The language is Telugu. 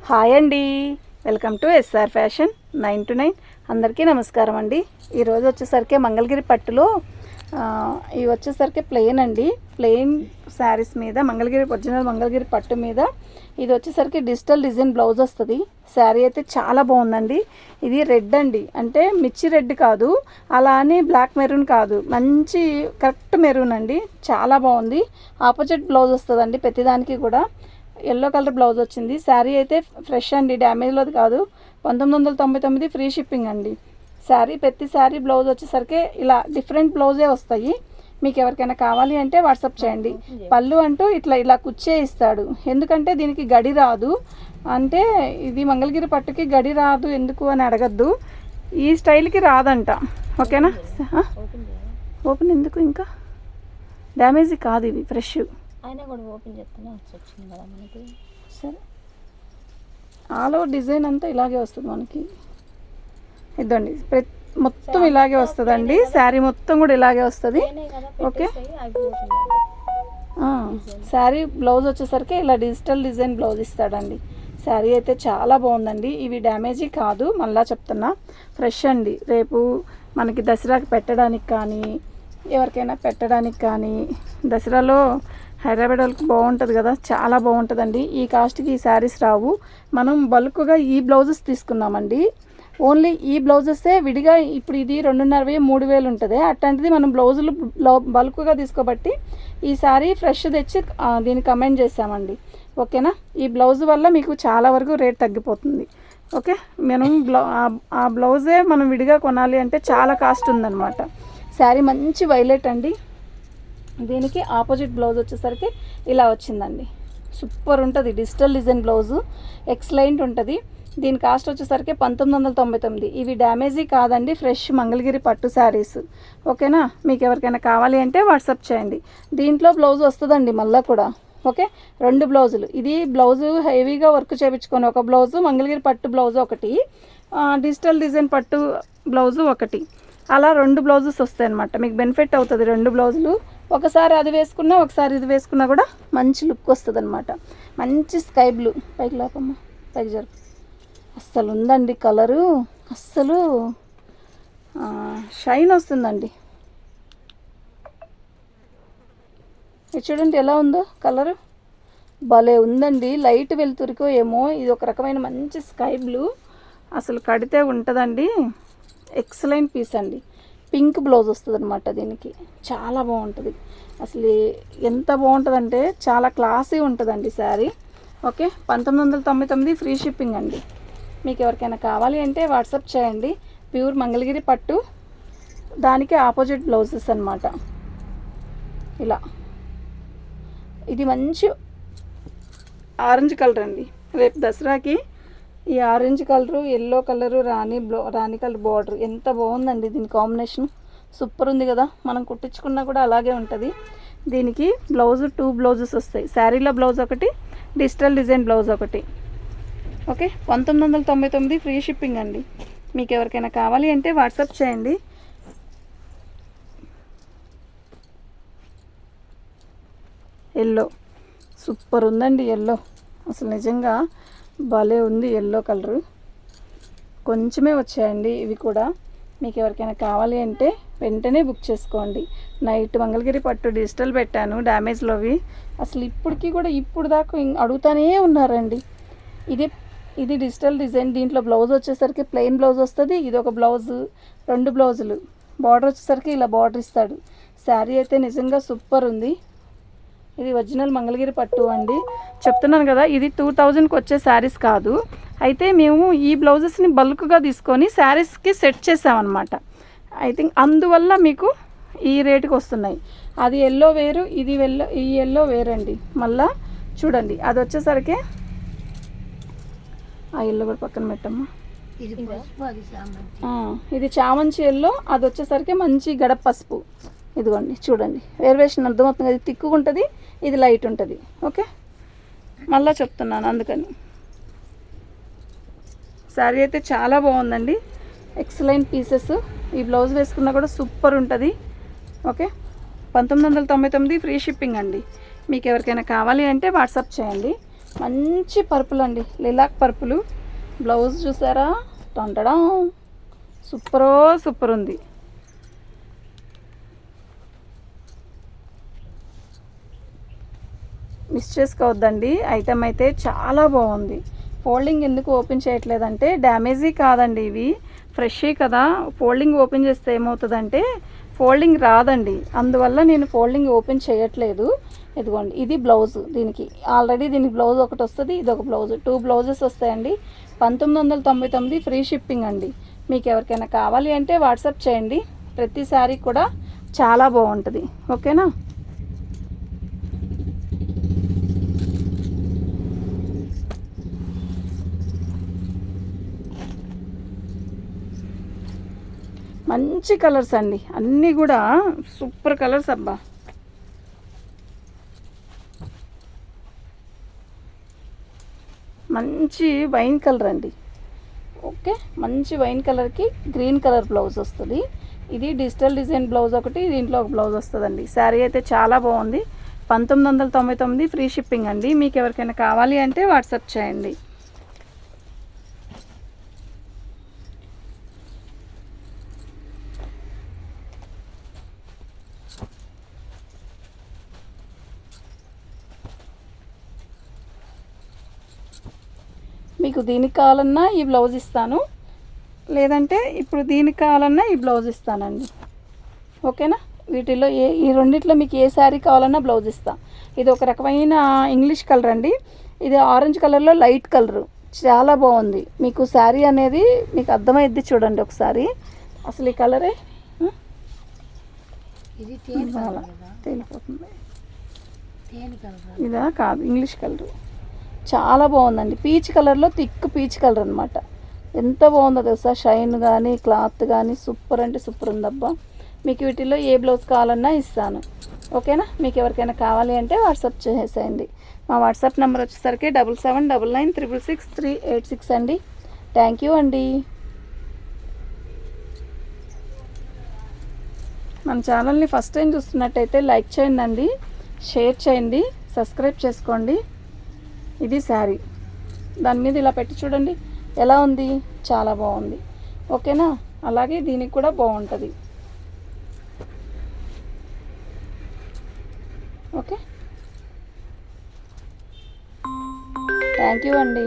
హాయ్ అండి, welcome to SR fashion 9 to 9. అందరికీ నమస్కారం అండి. ఈరోజు వచ్చేసరికి మంగళగిరి పట్టులో ఇవి వచ్చేసరికి ప్లెయిన్ అండి. ప్లెయిన్ శారీస్ మీద ఒరిజినల్ మంగళగిరి పట్టు మీద ఇది వచ్చేసరికి డిజిటల్ డిజైన్ బ్లౌజ్ వస్తుంది. శారీ అయితే చాలా బాగుందండి. ఇది రెడ్ అండి, అంటే మిర్చి రెడ్ కాదు, అలా అని బ్లాక్ మెరూన్ కాదు, మంచి కరెక్ట్ మెరూన్ అండి. చాలా బాగుంది. ఆపోజిట్ బ్లౌజ్ వస్తుందండి ప్రతిదానికి కూడా. ఎల్లో కలర్ బ్లౌజ్ వచ్చింది. శారీ అయితే ఫ్రెష్ అండి, డ్యామేజ్లోది కాదు. 1999 ఫ్రీ షిప్పింగ్ అండి. ప్రతి శారీ బ్లౌజ్ వచ్చేసరికి ఇలా డిఫరెంట్ బ్లౌజే వస్తాయి. మీకు ఎవరికైనా కావాలి అంటే వాట్సాప్ చేయండి. పళ్ళు అంటూ ఇలా కుచ్చే ఇస్తాడు, ఎందుకంటే దీనికి గడి రాదు. అంటే ఇది మంగళగిరి పట్టుకి గడి రాదు ఎందుకు అని అడగద్దు, ఈ స్టైల్కి రాదంట. ఓకేనా? ఓపెన్ ఎందుకు, ఇంకా డ్యామేజ్ కాదు, ఇవి ఫ్రెష్. అయినా కూడా ఓపెన్ చేస్తేనే వచ్చింది కదా మనకి. సరే, ఆల్ ఓవర్ డిజైన్ అంతా ఇలాగే వస్తుంది మనకి. ఇదండి మొత్తం ఇలాగే వస్తుందండి. శారీ మొత్తం కూడా ఇలాగే వస్తుంది. ఓకే, శారీ బ్లౌజ్ వచ్చేసరికి ఇలా డిజిటల్ డిజైన్ బ్లౌజ్ ఇస్తాడండి. శారీ అయితే చాలా బాగుందండి. ఇవి డ్యామేజీ కాదు, మళ్ళా చెప్తున్నా, ఫ్రెష్ అండి. రేపు మనకి దసరాకి పెట్టడానికి కానీ, ఎవరికైనా పెట్టడానికి కానీ, దసరాలో హైదరాబాద్ వాళ్ళకి బాగుంటుంది కదా, చాలా బాగుంటుందండి. ఈ కాస్ట్కి ఈ శారీస్ రావు. మనం బల్క్గా ఈ బ్లౌజెస్ తీసుకున్నామండి. ఓన్లీ ఈ బ్లౌజెసే విడిగా ఇప్పుడు ఇది 2,500-3,000 ఉంటుంది. అట్లాంటిది మనం బ్లౌజులు బల్క్గా తీసుకోబట్టి ఈ శారీ ఫ్రెష్ తెచ్చి దీన్ని కమెంట్ చేసామండి. ఓకేనా? ఈ బ్లౌజ్ వల్ల మీకు చాలా వరకు రేట్ తగ్గిపోతుంది. ఓకే, మనం ఆ బ్లౌజే మనం విడిగా కొనాలి అంటే చాలా కాస్ట్ ఉందన్నమాట. శారీ మంచి వైలెట్ అండి. దీనికి ఆపోజిట్ బ్లౌజ్ వచ్చేసరికి ఇలా వచ్చిందండి. సూపర్ ఉంటుంది. డిజిటల్ డిజైన్ బ్లౌజు ఎక్సలెంట్ ఉంటుంది. దీని కాస్ట్ వచ్చేసరికి 1999. ఇవి డ్యామేజీ కాదండి, ఫ్రెష్ మంగళగిరి పట్టు శారీస్. ఓకేనా? మీకు ఎవరికైనా కావాలి అంటే వాట్సాప్ చేయండి. దీంట్లో బ్లౌజ్ వస్తుందండి మళ్ళీ కూడా. ఓకే, 2 బ్లౌజులు. ఇది బ్లౌజు హెవీగా వర్క్ చేయించుకొని ఒక బ్లౌజు, మంగళగిరి పట్టు బ్లౌజు ఒకటి, డిజిటల్ డిజైన్ పట్టు బ్లౌజు ఒకటి, అలా 2 బ్లౌజెస్ వస్తాయి అన్నమాట. మీకు బెనిఫిట్ అవుతుంది 2 బ్లౌజులు. ఒకసారి అది వేసుకున్నా, ఒకసారి ఇది వేసుకున్నా కూడా మంచి లుక్ వస్తుంది అనమాట. మంచి స్కై బ్లూ, పైకి లేపమ్మా, పైకి జరుపు. అస్సలు ఉందండి కలరు, అస్సలు షైన్ వస్తుందండి. ఇది చూడండి ఎలా ఉందో కలరు, భలే ఉందండి. లైట్ వెలుతురికో ఏమో, ఇది ఒక రకమైన మంచి స్కై బ్లూ. అసలు కడితే ఉంటుందండి. ఎక్సలెంట్ పీస్ అండి. పింక్ బ్లౌజ్ వస్తుంది అనమాట దీనికి. చాలా బాగుంటుంది. అసలు ఎంత బాగుంటుందంటే చాలా క్లాసీ ఉంటుందండి శారీ. ఓకే, 1999 ఫ్రీ షిప్పింగ్ అండి. మీకు ఎవరికైనా కావాలి అంటే వాట్సాప్ చేయండి. ప్యూర్ మంగళగిరి పట్టు, దానికి ఆపోజిట్ బ్లౌజెస్ అనమాట. ఇలా ఇది మంచి ఆరెంజ్ కలర్ అండి. రేపు దసరాకి ఈ ఆరెంజ్ కలరు, ఎల్లో కలరు, రాణి కలర్ బార్డర్ ఎంత బాగుందండి. దీని కాంబినేషన్ సూపర్ ఉంది కదా. మనం కుట్టించుకున్నా కూడా అలాగే ఉంటుంది. దీనికి బ్లౌజ్ 2 బ్లౌజెస్ వస్తాయి. శారీలో బ్లౌజ్ ఒకటి, డిజిటల్ డిజైన్ బ్లౌజ్ ఒకటి. ఓకే, 1999 ఫ్రీ షిప్పింగ్ అండి. మీకు ఎవరికైనా కావాలి అంటే వాట్సాప్ చేయండి. ఎల్లో సూపర్ ఉందండి. ఎల్లో అసలు నిజంగా భలే ఉంది. ఎల్లో కలరు కొంచెమే వచ్చాయండి ఇవి కూడా. మీకు ఎవరికైనా కావాలి అంటే వెంటనే బుక్ చేసుకోండి. నైట్ మంగళగిరి పట్టు డిజిటల్ పెట్టాను, డ్యామేజ్లోవి. అసలు ఇప్పటికీ కూడా ఇప్పుడు దాకా అడుగుతానే ఉన్నారండి. ఇది డిజిటల్ డిజైన్. దీంట్లో బ్లౌజ్ వచ్చేసరికి ప్లెయిన్ బ్లౌజ్ వస్తుంది. ఇది ఒక బ్లౌజు, 2 బ్లౌజులు. బార్డర్ వచ్చేసరికి ఇలా బార్డర్ ఇస్తాడు. శారీ అయితే నిజంగా సూపర్ ఉంది. ఇది ఒరిజినల్ మంగళగిరి పట్టు అండి. చెప్తున్నాను కదా, ఇది 2000కి వచ్చే శారీస్ కాదు. అయితే మేము ఈ బ్లౌజెస్ని బల్క్గా తీసుకొని శారీస్కి సెట్ చేసామన్నమాట. ఐ థింక్ అందువల్ల మీకు ఈ రేటుకి వస్తున్నాయి. అది ఎల్లో వేరు, ఈ ఎల్లో వేరండి. మళ్ళా చూడండి, అది వచ్చేసరికి ఆ ఎల్లో కూడా పక్కన పెట్టమ్మా. ఇది చామంచి ఎల్లో, అది వచ్చేసరికి మంచి గడప పసుపు. ఇదిగోండి చూడండి, వేరియేషన్ అర్థమవుతుంది. అది తిక్కుగా ఉంటుంది, ఇది లైట్ ఉంటుంది. ఓకే, మళ్ళీ చెప్తున్నాను అందుకని. శారీ అయితే చాలా బాగుందండి, ఎక్సలెంట్ పీసెస్. ఈ బ్లౌజ్ వేసుకున్నా కూడా సూపర్ ఉంటుంది. ఓకే, 1999 ఫ్రీ షిప్పింగ్ అండి. మీకు ఎవరికైనా కావాలి అంటే వాట్సాప్ చేయండి. మంచి పర్పుల్ అండి, లిలాక్ పర్పుల్. బ్లౌజ్ చూసారా, టొంటడం సూపర్ ఉంది. మిస్ చేసుకోవద్దండి, ఐటమ్ అయితే చాలా బాగుంది. ఫోల్డింగ్ ఎందుకు ఓపెన్ చేయట్లేదంటే డ్యామేజీ కాదండి, ఇవి ఫ్రెష్ కదా. ఫోల్డింగ్ ఓపెన్ చేస్తే ఏమవుతుందంటే ఫోల్డింగ్ రాదండి, అందువల్ల నేను ఫోల్డింగ్ ఓపెన్ చేయట్లేదు. ఇదిగోండి, ఇది బ్లౌజ్. దీనికి ఆల్రెడీ దీనికి బ్లౌజ్ ఒకటి వస్తుంది, ఇది ఒక బ్లౌజ్, 2 బ్లౌజెస్ వస్తాయండి. 1999 ఫ్రీ షిప్పింగ్ అండి. మీకు ఎవరికైనా కావాలి అంటే వాట్సాప్ చేయండి. ప్రతి శారీ కూడా చాలా బాగుంటుంది. ఓకేనా. మంచి కలర్స్ అండి, అన్నీ కూడా సూపర్ కలర్స్ అబ్బా. మంచి వైన్ కలర్ అండి. ఓకే, మంచి వైన్ కలర్కి గ్రీన్ కలర్ బ్లౌజ్ వస్తుంది. ఇది డిజిటల్ డిజైన్ బ్లౌజ్ ఒకటి, దీంట్లో ఒక బ్లౌజ్ వస్తుందండి. శారీ అయితే చాలా బాగుంది. 1999 ఫ్రీ షిప్పింగ్ అండి. మీకు ఎవరికైనా కావాలి అంటే వాట్సాప్ చేయండి. మీకు దీనికి కావాలన్నా ఈ బ్లౌజ్ ఇస్తాను, లేదంటే ఇప్పుడు దీనికి కావాలన్నా ఈ బ్లౌజ్ ఇస్తానండి. ఓకేనా. వీటిలో ఈ రెండిట్లో మీకు ఏ శారీ కావాలన్నా బ్లౌజ్ ఇస్తా. ఇది ఒక రకమైన ఇంగ్లీష్ కలర్ అండి, ఇది ఆరెంజ్ కలర్లో లైట్ కలరు, చాలా బాగుంది. మీకు శారీ అనేది మీకు అర్థమైద్ది, చూడండి ఒకసారి. అసలు ఈ కలరే తేలిపోతుంది. ఇదా కాదు, ఇంగ్లీష్ కలరు, చాలా బాగుందండి. పీచ్ కలర్లో థిక్ పీచ్ కలర్ అనమాట. ఎంత బాగుందో తెలుసా, షైన్ కానీ క్లాత్ కానీ సూపర్ అంటే సూపర్ ఉందబ్బా. మీకు వీటిలో ఏ బ్లౌజ్ కావాలన్నా ఇస్తాను. ఓకేనా. మీకు ఎవరికైనా కావాలి అంటే వాట్సాప్ చేసేయండి. మా వాట్సాప్ నెంబర్ వచ్చేసరికి 7799666386 అండి. థ్యాంక్ యూ అండి. మన ఛానల్ని ఫస్ట్ టైం చూస్తున్నట్టయితే లైక్ చేయండి, షేర్ చేయండి, సబ్స్క్రైబ్ చేసుకోండి. ఇది శారీ, దాని మీద ఇలా పెట్టి చూడండి ఎలా ఉంది, చాలా బాగుంది. ఓకేనా. అలాగే దీనికి కూడా బాగుంటుంది. ఓకే, థ్యాంక్ యూ అండి.